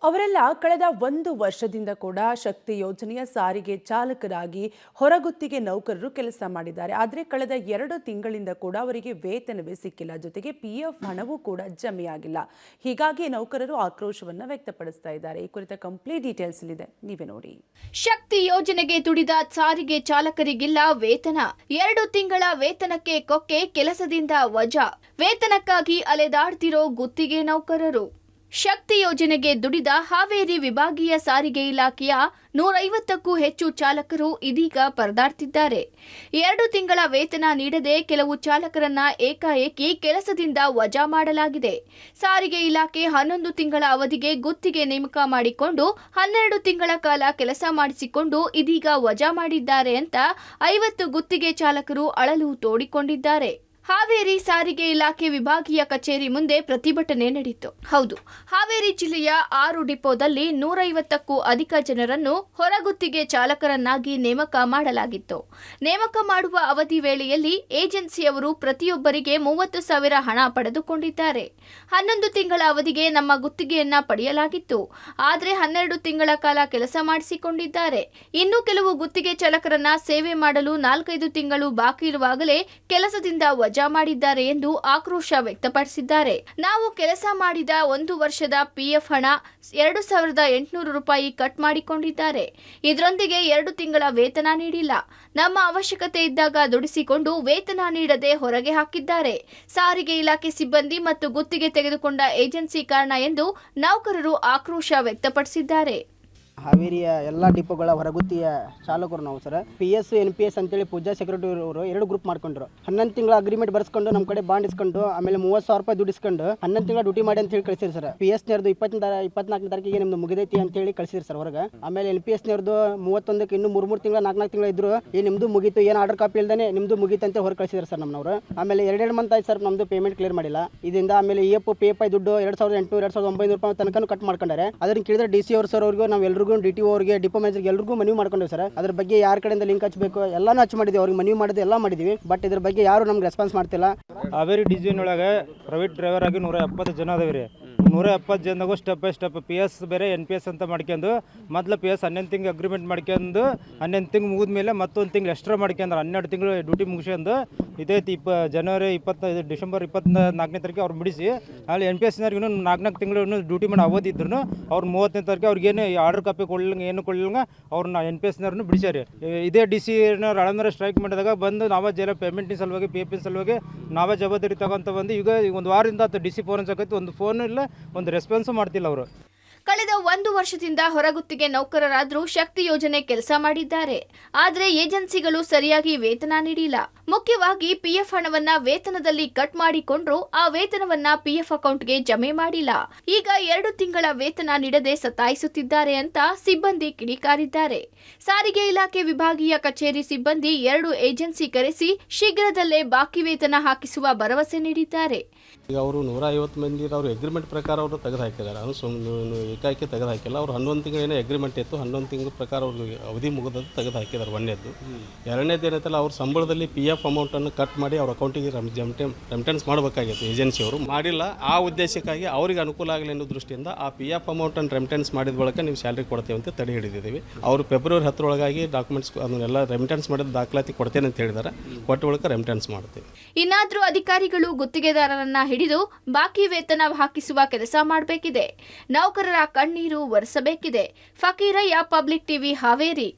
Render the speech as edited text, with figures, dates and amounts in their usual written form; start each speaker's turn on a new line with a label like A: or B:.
A: ಅವರೆಲ್ಲ ಕಳೆದ 1 ವರ್ಷದಿಂದ ಕೂಡ ಶಕ್ತಿ ಯೋಜನೆಯ ಸಾರಿಗೆ ಚಾಲಕರಾಗಿ ಹೊರಗುತ್ತಿಗೆ ನೌಕರರು ಕೆಲಸ ಮಾಡಿದ್ದಾರೆ. ಆದರೆ ಕಳೆದ 2 ತಿಂಗಳಿಂದ ಕೂಡ ಅವರಿಗೆ ವೇತನವೇ ಸಿಕ್ಕಿಲ್ಲ. ಜೊತೆಗೆ ಪಿಎಫ್ ಹಣವೂ ಕೂಡ ಜಮೆಯಾಗಿಲ್ಲ. ಹೀಗಾಗಿ ನೌಕರರು ಆಕ್ರೋಶವನ್ನ ವ್ಯಕ್ತಪಡಿಸ್ತಾ ಇದ್ದಾರೆ. ಈ ಕುರಿತ ಕಂಪ್ಲೀಟ್ ಡೀಟೇಲ್ಸ್ ಇದೆ, ನೀವೇ ನೋಡಿ.
B: ಶಕ್ತಿ ಯೋಜನೆಗೆ ದುಡಿದ ಸಾರಿಗೆ ಚಾಲಕರಿಗಿಲ್ಲ ವೇತನ. 2 ತಿಂಗಳ ವೇತನಕ್ಕೆ ಕೊಕ್ಕೆ, ಕೆಲಸದಿಂದ ವಜಾ. ವೇತನಕ್ಕಾಗಿ ಅಲೆದಾಡ್ತಿರೋ ಗುತ್ತಿಗೆ ನೌಕರರು. ಶಕ್ತಿ ಯೋಜನೆಗೆ ದುಡಿದ ಹಾವೇರಿ ವಿಭಾಗೀಯ ಸಾರಿಗೆ ಇಲಾಖೆಯ 150ಕ್ಕೂ ಹೆಚ್ಚು ಚಾಲಕರು ಇದೀಗ ಪರದಾಡ್ತಿದ್ದಾರೆ. 2 ತಿಂಗಳ ವೇತನ ನೀಡದೆ ಕೆಲವು ಚಾಲಕರನ್ನ ಏಕಾಏಕಿ ಕೆಲಸದಿಂದ ವಜಾ ಮಾಡಲಾಗಿದೆ. ಸಾರಿಗೆ ಇಲಾಖೆ 11 ತಿಂಗಳ ಅವಧಿಗೆ ಗುತ್ತಿಗೆ ನೇಮಕ ಮಾಡಿಕೊಂಡು 12 ತಿಂಗಳ ಕಾಲ ಕೆಲಸ ಮಾಡಿಸಿಕೊಂಡು ಇದೀಗ ವಜಾ ಮಾಡಿದ್ದಾರೆ ಅಂತ 50 ಗುತ್ತಿಗೆ ಚಾಲಕರು ಅಳಲು ತೋಡಿಕೊಂಡಿದ್ದಾರೆ. ಹಾವೇರಿ ಸಾರಿಗೆ ಇಲಾಖೆ ವಿಭಾಗೀಯ ಕಚೇರಿ ಮುಂದೆ ಪ್ರತಿಭಟನೆ ನಡೆಯಿತು. ಹೌದು, ಹಾವೇರಿ ಜಿಲ್ಲೆಯ 6 ಡಿಪೋದಲ್ಲಿ 150ಕ್ಕೂ ಅಧಿಕ ಜನರನ್ನು ಹೊರಗುತ್ತಿಗೆ ಚಾಲಕರನ್ನಾಗಿ ನೇಮಕ ಮಾಡಲಾಗಿತ್ತು. ನೇಮಕ ಮಾಡುವ ಅವಧಿ ವೇಳೆಯಲ್ಲಿ ಏಜೆನ್ಸಿಯವರು ಪ್ರತಿಯೊಬ್ಬರಿಗೆ 30,000 ಹಣ ಪಡೆದುಕೊಂಡಿದ್ದಾರೆ. 11 ತಿಂಗಳ ಅವಧಿಗೆ ನಮ್ಮ ಗುತ್ತಿಗೆಯನ್ನ ಪಡೆಯಲಾಗಿತ್ತು. ಆದರೆ 12 ತಿಂಗಳ ಕಾಲ ಕೆಲಸ ಮಾಡಿಸಿಕೊಂಡಿದ್ದಾರೆ. ಇನ್ನು ಕೆಲವು ಗುತ್ತಿಗೆ ಚಾಲಕರನ್ನ ಸೇವೆ ಮಾಡಲು 4-5 ತಿಂಗಳು ಬಾಕಿ ಇರುವಾಗಲೇ ಕೆಲಸದಿಂದ ವಜಾ ಮಾಡಿದ್ದಾರೆ ಎಂದು ಆಕ್ರೋಶ ವ್ಯಕ್ತಪಡಿಸಿದ್ದಾರೆ. ನಾವು ಕೆಲಸ ಮಾಡಿದ 1 ವರ್ಷದ ಪಿಎಫ್ ಹಣ 2,800 ರೂಪಾಯಿ ಕಟ್ ಮಾಡಿಕೊಂಡಿದ್ದಾರೆ. ಇದರೊಂದಿಗೆ 2 ತಿಂಗಳ ವೇತನ ನೀಡಿಲ್ಲ. ನಮ್ಮ ಅವಶ್ಯಕತೆ ಇದ್ದಾಗ ದುಡಿಸಿಕೊಂಡು ವೇತನ ನೀಡದೆ ಹೊರಗೆ ಹಾಕಿದ್ದಾರೆ. ಸಾರಿಗೆ ಇಲಾಖೆ ಸಿಬ್ಬಂದಿ ಮತ್ತು ಗುತ್ತಿಗೆ ತೆಗೆದುಕೊಂಡ ಏಜೆನ್ಸಿ ಕಾರಣ ಎಂದು ನೌಕರರು ಆಕ್ರೋಶ ವ್ಯಕ್ತಪಡಿಸಿದ್ದಾರೆ.
C: ಹಾವೇರಿಯ ಎಲ್ಲ ಡಿಪೋಗಳ ಹೊರಗುತ್ತಿಯ ಚಾಲಕರು ನಾವು ಸರ್. PS NPS ಅಂತೇಳಿ ಪೂಜಾ ಸೆಕ್ರೆಟರಿ ಅವರು 2 ಗ್ರೂಪ್ ಮಾಡ್ಕೊಂಡ್ರು. 11 ತಿಂಗಳ ಅಗ್ರಿಮೆಂಟ್ ಬರ್ಸ್ಕೊಂಡು ನಮ್ಮ ಕಡೆ ಬಾಂಡ್ ಇಸ್ಕೊಂಡು ಆಮೇಲೆ 30,000 ರೂಪಾಯಿ ದುಡ್ಡು ಇಸ್ಕೊಂಡು 11 ತಿಂಗಳ ಡ್ಯೂಟಿ ಮಾಡಿ ಅಂತ ಹೇಳಿ ಕಳಿಸಿರಿ ಸರ್. PS ನೇರ್ದು 24 ತಾರೀಕಿಗೆ ನಿಮ್ದು ಮುಗಿದೈತಿ ಅಂತ ಹೇಳಿ ಕಳಿಸಿರಿ ಸರ್ ಹೊರಗೆ. ಆಮೇಲೆ NPS ನೇರ್ದು 31ಕ್ಕೆ ಇನ್ನೂ 3 ತಿಂಗಳ 4 ತಿಂಗಳ ಇದ್ರು ನಿಮ್ದು ಮುಗೀತು, ಏನು ಆರ್ಡರ್ ಕಾಪಿ ಇಲ್ದಾನೆ ನಿಮ್ದು ಮುಗೀತು ಅಂತ ಹೊರ ಕಳಿಸಿದ್ರು ಸರ್ ನಮ್ಮನವರು. ಆಮೇಲೆ 2 ಮಂತ್ ಆಯ್ತು ಸರ್ ನಮ್ದು ಪೇಮೆಂಟ್ ಕ್ಲಿಯರ್ ಮಾಡಿಲ್ಲ. ಇದರಿಂದ ಆಮೇಲೆ EF PF ದುಡ್ಡು 2,800 2,900 ರೂಪಾಯಿ ತನಕ ಕಟ್ ಮಾಡ್ಕೊಂಡಾರೆ. ಅದನ್ನ ಕೇಳಿದ್ರೆ DC ಅವರು ಸರ್ ಅವ್ರಿಗೂ ನಾವು ಎಲ್ರಿಗೂ DTO ಅವರಿಗೆ ಡಿಪೋ ಮ್ಯಾನೇಜರ್ಗೆ ಎಲ್ರಿಗೂ ಮನವಿ ಮಾಡ್ಕೊಂಡ್ವಿ ಸರ್. ಅದ್ರ ಬಗ್ಗೆ ಯಾರ ಕಡೆಯಿಂದ ಲಿಂಕ್ ಹಚ್ಚಬೇಕು ಎಲ್ಲಾನು ಹಚ್ಚಿ ಮಾಡಿದ್ವಿ, ಅವ್ರಿಗೆ ಮನವಿ ಮಾಡಿದ್ವಿ, ಎಲ್ಲ ಮಾಡಿದ್ವಿ. ಬಟ್ ಇದ್ರ ಬಗ್ಗೆ ಯಾರು ನಮ್ಗೆ ರೆಸ್ಪಾನ್ಸ್ ಮಾಡ್ತಿಲ್ಲ.
D: ಹಾವೇರಿ ಡಿವಿಷನ್ ಒಳಗೆ ಪ್ರೈವೇಟ್ ಡ್ರೈವರ್ ಆಗಿ 170 ಜನ ಅದಾವೆ ರೀ. 170 ಜನದಾಗೂ ಸ್ಟೆಪ್ ಬೈ ಸ್ಟೆಪ್ PS ಬೇರೆ NPS ಅಂತ ಮಾಡ್ಕೊಂಡು ಮೊದಲು PS 11 ತಿಂಗಳು ಅಗ್ರಿಮೆಂಟ್ ಮಾಡ್ಕೊಂಡು 11 ತಿಂಗಳು ಮುಗಿದ ಮೇಲೆ ಮತ್ತೊಂದು ತಿಂಗಳು ಎಕ್ಸ್ಟ್ರಾ ಮಾಡ್ಕೊಂಡ್ರೆ 12 ತಿಂಗಳು ಡ್ಯೂಟಿ ಮುಗಿಸ್ಕೊಂಡು ಇದೈತಿ ಜನವರಿ 25 ಡಿಸೆಂಬರ್ 24ನೇ ತಾರೀಕು ಅವ್ರು ಬಿಡಿಸಿ ಅಲ್ಲಿ NPSನವ್ರಿಗೆ ಇನ್ನೂ 4 ತಿಂಗಳು ಡ್ಯೂಟಿ ಮಾಡಿ ಅವಧಿ ಇದ್ರು ಅವ್ರು 30ನೇ ತಾರೀಕು ಅವ್ರಿಗೇನು ಆರ್ಡರ್ ಕಾಪಿ ಕೊಡ್ಲಿಂಗ ಏನು ಕೊಡ್ಲಿಂಗ ಅವ್ರನ್ನ NPSನವ್ರನ್ನ ಬಿಡಿಸ್ಯಾರಿ. ಇದೇ DC ಅಳಂದ್ರೆ ಸ್ಟ್ರೈಕ್ ಮಾಡಿದಾಗ ಬಂದು ನಾವೇ ಜನ ಪೇಮೆಂಟಿನ ಸಲುವಾಗಿ PF ಸಲುವಾಗಿ ನಾವೇ ಜವಾಬ್ದಾರಿ ತಗೊಂತ ಬಂದು ಈಗ 1 ವಾರದಿಂದ DC ಫೋನ್ ಹಚ್ಚಕೈತಿ, ಒಂದು ಫೋನ್ ಇಲ್ಲ, ಒಂದು ರೆಸ್ಪಾನ್ಸು ಮಾಡ್ತಿಲ್ಲ ಅವರು.
B: ಕಳೆದ 1 ವರ್ಷದಿಂದ ಹೊರಗುತ್ತಿಗೆ ನೌಕರರಾದ್ರೂ ಶಕ್ತಿ ಯೋಜನೆ ಕೆಲಸ ಮಾಡಿದ್ದಾರೆ. ಆದರೆ ಏಜೆನ್ಸಿಗಳು ಸರಿಯಾಗಿ ವೇತನ ನೀಡಿಲ್ಲ. ಮುಖ್ಯವಾಗಿ PF ಹಣವನ್ನ ವೇತನದಲ್ಲಿ ಕಟ್ ಮಾಡಿಕೊಂಡ್ರು ಆ ವೇತನವನ್ನ PF ಅಕೌಂಟ್ಗೆ ಜಮೆ ಮಾಡಿಲ್ಲ. ಈಗ 2 ತಿಂಗಳ ವೇತನ ನೀಡದೆ ಸತಾಯಿಸುತ್ತಿದ್ದಾರೆ ಅಂತ ಸಿಬ್ಬಂದಿ ಕಿಡಿಕಾರಿದ್ದಾರೆ. ಸಾರಿಗೆ ಇಲಾಖೆ ವಿಭಾಗೀಯ ಕಚೇರಿ ಸಿಬ್ಬಂದಿ 2 ಏಜೆನ್ಸಿ ಕರೆಸಿ ಶೀಘ್ರದಲ್ಲೇ ಬಾಕಿ ವೇತನ ಹಾಕಿಸುವ ಭರವಸೆ ನೀಡಿದ್ದಾರೆ.
E: ಈಗ ಅವರು 150 ಮಂದಿ ಅವರು ಅಗ್ರಿಮೆಂಟ್ ಪ್ರಕಾರ ಅವರು ತೆಗೆದು ಹಾಕಿದ್ದಾರೆ. ಏಕಾಏಕಿ ತೆಗೆದು ಹಾಕಿಲ್ಲ. ಅವರು 11 ತಿಂಗಳು ಏನೋ ಅಗ್ರಿಮೆಂಟ್ ಇತ್ತು, 11 ತಿಂಗಳ ಪ್ರಕಾರ ಅವ್ರಿಗೆ ಅವಧಿ ಮುಗಿದದ್ದು ತೆಗೆದು ಹಾಕಿದ್ದಾರೆ. ಒಂದನೇದು. ಎರಡನೇದು ಏನೈತಲ್ಲ, ಅವ್ರ ಸಂಬಳದಲ್ಲಿ PF ಅಮೌಂಟನ್ನು ಕಟ್ ಮಾಡಿ ಅವ್ರ ಅಕೌಂಟಿಗೆ ರೆಮಿಟೆನ್ಸ್ ಮಾಡಬೇಕಾಗಿತ್ತು. ಏಜೆನ್ಸಿಯವರು ಮಾಡಿಲ್ಲ. ಆ ಉದ್ದೇಶಕ್ಕಾಗಿ ಅವ್ರಿಗೆ ಅನುಕೂಲ ಆಗಲಿ ಅನ್ನೋ ದೃಷ್ಟಿಯಿಂದ ಆ PF ಅಮೌಂಟನ್ನು ರೆಮಿಟೆನ್ಸ್ ಮಾಡಿದ ಬಳಿಕ ನೀವು ಸ್ಯಾಲ್ರಿ ಕೊಡ್ತೇವೆ ಅಂತ ತಡೆ ಹಿಡಿದಿದ್ದೀವಿ. ಅವರು ಫೆಬ್ರವರಿ 10 ಒಳಗಾಗಿ ಡಾಕ್ಯುಮೆಂಟ್ಸ್ ಅದನ್ನೆಲ್ಲ ರೆಮಿಟೆನ್ಸ್ ಮಾಡಿದ ದಾಖಲಾತಿ ಕೊಡ್ತೇನೆ ಅಂತ ಹೇಳಿದ್ದಾರೆ. ಕೊಟ್ಟ ಬಳಿಕ ರೆಮಿಟೆನ್ಸ್ ಮಾಡ್ತೀವಿ.
B: ಇನ್ನಾದರೂ ಅಧಿಕಾರಿಗಳು ಗುತ್ತಿಗೆದಾರರನ್ನ ಹಿಡಿದು ಬಾಕಿ ವೇತನ ಹಾಕಿಸುವ ಕೆಲಸ ಮಾಡಬೇಕಿದೆ. ನೌಕರರ ಕಣ್ಣೀರು ಒರೆಸಬೇಕಿದೆ. Fakirayya, public TV, Haveri.